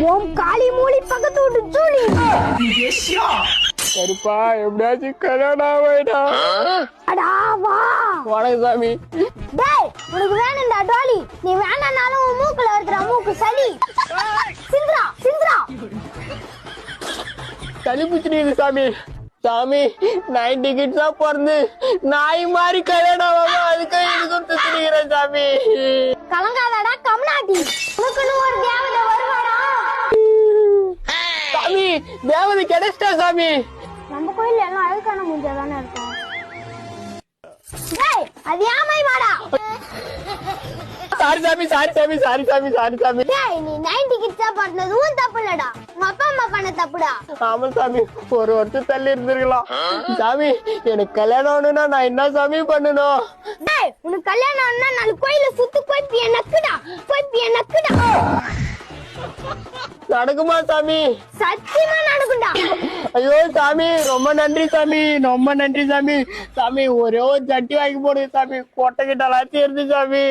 ஓம் காளி மூலி பக்கத்து விட்டு ஜூலி. கருப்பா எப்படியாச்சும் கல்யாணம் ஆயிடா. அடா வா. வணக்கம் சாமி. டேய் உனக்கு வேணும்டா டாலி. நீ வேணானாலும் உன் மூக்குல இருக்கிற மூக்கு சளி. சிந்திரா சிந்திரா. சளி பிடிச்சிட்டு சாமி. சாமி 90 கிட்ஸா பிறந்து நாய் மாதிரி கல்யாணம் ஆகாம அதுக்கு இதுக்கும் சுத்திக்கிறேன் சாமி. கலங்காதடா கம்னாட்டி. உனக்குன்னு ஒரு தேவதை வருவாடா. சாமி தேவதை கிடைச்சிட்டா சாமி. நம்ம கோயில்ல எல்லாம் அழுக்கான முடிஞ்சாதானே இருக்கும். டேய் அது யாமை மாடா. சாரி சாமி சாரி சாமி சாரி சாமி சாரி சாமி. டேய் நீ 90 கிட்ஸா பண்ணது உன் தப்பு இல்லடா. உங்க அப்பா அம்மா பண்ண தப்புடா. ஆமா சாமி ஒரு வருஷம் தள்ளி இருந்திருக்கலாம். சாமி எனக்கு கல்யாணம் ஆகணும்னா நான் என்ன சாமி பண்ணணும்? டேய் உனக்கு கல்யாணம் ஆனா நாலு கோயில சுத்து கோய்ப்பிய நக்குடா. கோய்ப்பிய நக்குடா. நடக்குமா சாமி? சத்தியமா நடக்கும்டா. ஐயோ சாமி ரொம்ப நன்றி சாமி ரொம்ப நன்றி சாமி. சாமி ஒரே ஒரு ஜட்டி வாங்கி போடுங்க சாமி. கொட்டை கிட்ட எல்லாத்தையும் இருந்து சாமி.